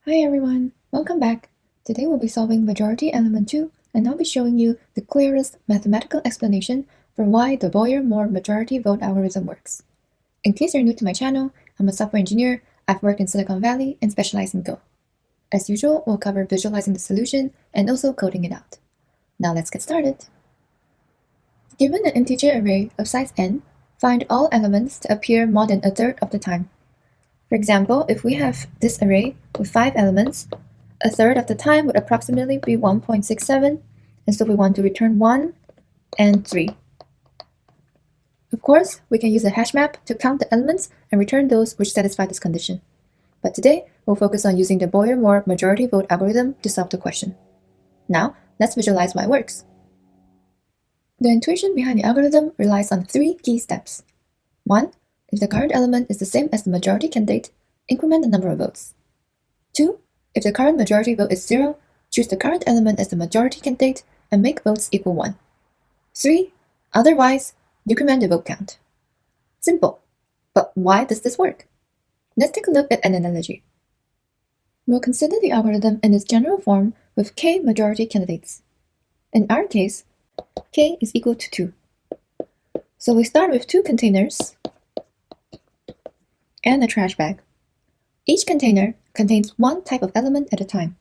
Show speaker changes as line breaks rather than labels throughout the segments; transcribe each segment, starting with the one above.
Hi everyone, welcome back. Today we'll be solving majority element 2 and I'll be showing you the clearest mathematical explanation for why the Boyer-Moore majority vote algorithm works. In case you're new to my channel, I'm a software engineer, I've worked in Silicon Valley and specialize in Go. As usual, we'll cover visualizing the solution and also coding it out. Now let's get started. Given an integer array of size n, find all elements to appear more than a third of the time. For example, if we have this array with 5 elements, a third of the time would approximately be 1.67, and so we want to return 1 and 3. Of course, we can use a hash map to count the elements and return those which satisfy this condition. But today, we'll focus on using the Boyer-Moore majority vote algorithm to solve the question. Now, let's visualize why it works. The intuition behind the algorithm relies on 3 key steps. 1. If the current element is the same as the majority candidate, increment the number of votes. 2. If the current majority vote is 0, choose the current element as the majority candidate and make votes equal 1. 3. Otherwise, decrement the vote count. Simple. But why does this work? Let's take a look at an analogy. We'll consider the algorithm in its general form with k majority candidates. In our case, k is equal to 2. So we start with 2 containers and a trash bag. Each container contains one type of element at a time.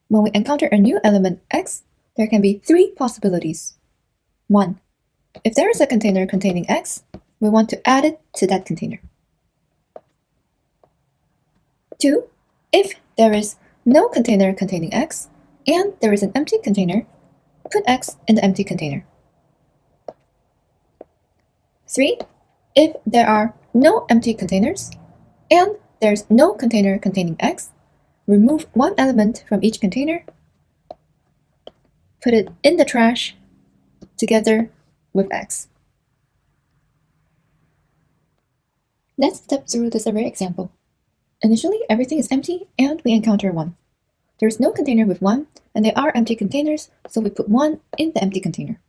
When we encounter a new element x, there can be 3 possibilities. 1. If there is a container containing x, we want to add it to that container. 2. If there is no container containing x, and there is an empty container, put x in the empty container. 3. If there are no empty containers, and there's no container containing x, remove one element from each container, put it in the trash together with x. Let's step through this array example. Initially, everything is empty and we encounter 1. There is no container with 1, and there are empty containers, so we put 1 in the empty container.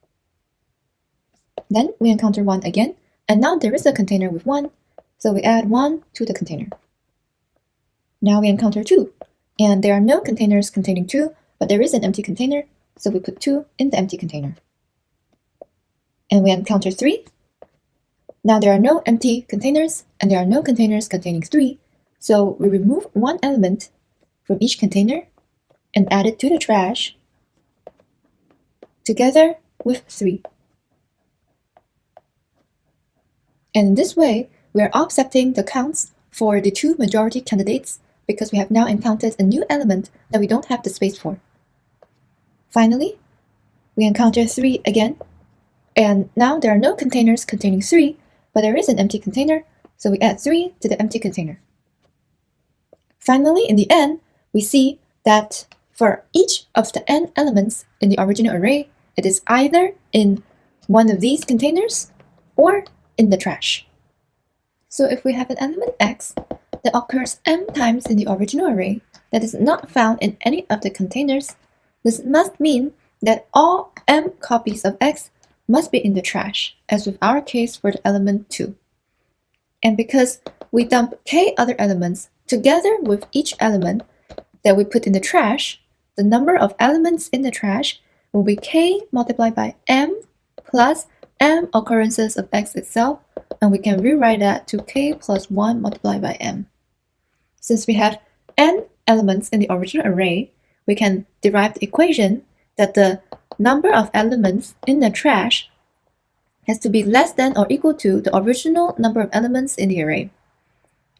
Then we encounter 1 again, and now there is a container with 1, so we add 1 to the container. Now we encounter 2, and there are no containers containing 2, but there is an empty container, so we put 2 in the empty container. And we encounter 3. Now there are no empty containers, and there are no containers containing 3, so we remove one element from each container and add it to the trash together with 3. And in this way, we are offsetting the counts for the 2 majority candidates because we have now encountered a new element that we don't have the space for. Finally, we encounter 3 again, and now there are no containers containing 3, but there is an empty container, so we add 3 to the empty container. Finally, in the end, we see that for each of the n elements in the original array, it is either in one of these containers or in the trash. So if we have an element x that occurs m times in the original array that is not found in any of the containers, this must mean that all m copies of x must be in the trash, as with our case for the element 2. And because we dump k other elements together with each element that we put in the trash, the number of elements in the trash will be k multiplied by m plus m occurrences of x itself, and we can rewrite that to k plus 1 multiplied by m. Since we have n elements in the original array, we can derive the equation that the number of elements in the trash has to be less than or equal to the original number of elements in the array.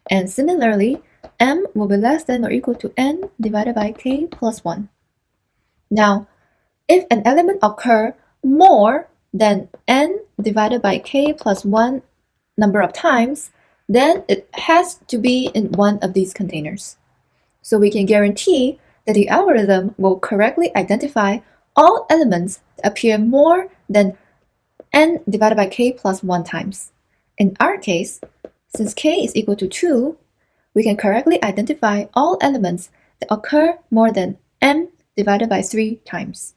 And similarly, m will be less than or equal to n divided by k plus 1. Now, if an element occurs more than n divided by k plus 1 number of times, then it has to be in one of these containers. So we can guarantee that the algorithm will correctly identify all elements that appear more than n divided by k plus 1 times. In our case, since k is equal to 2, we can correctly identify all elements that occur more than m divided by 3 times.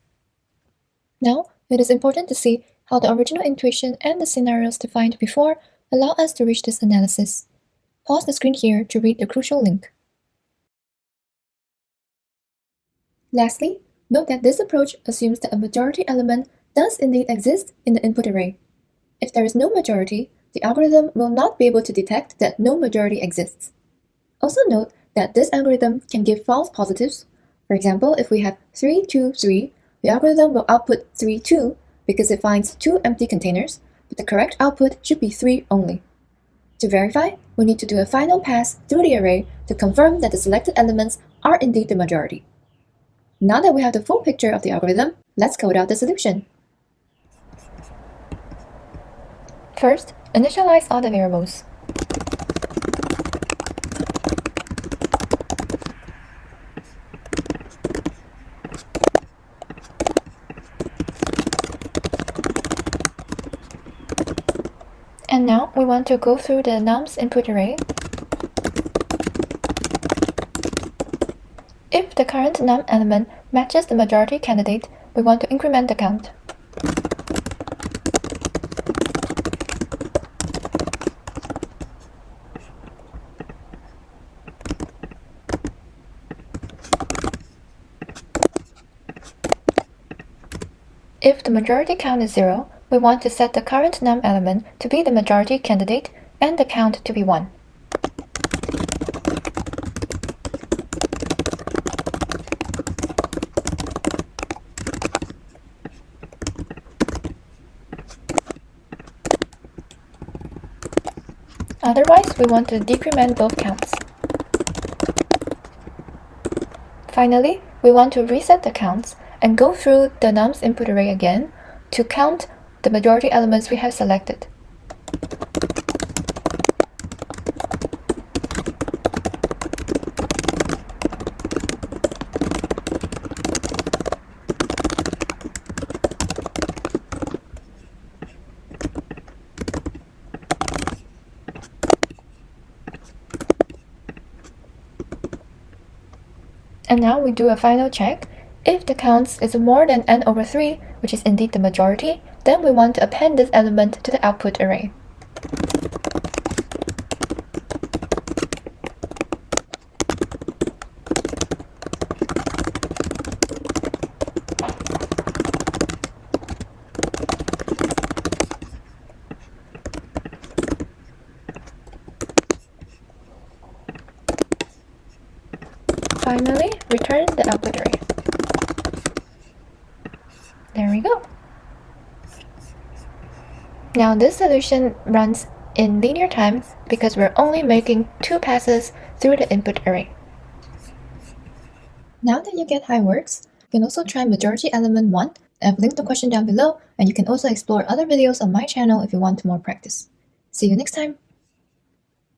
Now, it is important to see how the original intuition and the scenarios defined before allow us to reach this analysis. Pause the screen here to read the crucial link. Lastly, note that this approach assumes that a majority element does indeed exist in the input array. If there is no majority, the algorithm will not be able to detect that no majority exists. Also note that this algorithm can give false positives. For example, if we have 3, 2, 3, the algorithm will output 3, 2 because it finds 2 empty containers, but the correct output should be 3 only. To verify, we need to do a final pass through the array to confirm that the selected elements are indeed the majority. Now that we have the full picture of the algorithm, let's code out the solution. First, initialize all the variables. And now we want to go through the nums input array. If the current num element matches the majority candidate, we want to increment the count. If the majority count is 0, we want to set the current num element to be the majority candidate and the count to be 1. Otherwise, we want to decrement both counts. Finally, we want to reset the counts and go through the nums input array again to count the majority elements we have selected. And now we do a final check. If the counts is more than n over 3, which is indeed the majority, then we want to append this element to the output array. Finally, return the output array. There we go. Now this solution runs in linear time because we're only making 2 passes through the input array. Now that you get how it works, you can also try majority element 1. I've linked the question down below, and you can also explore other videos on my channel if you want more practice. See you next time!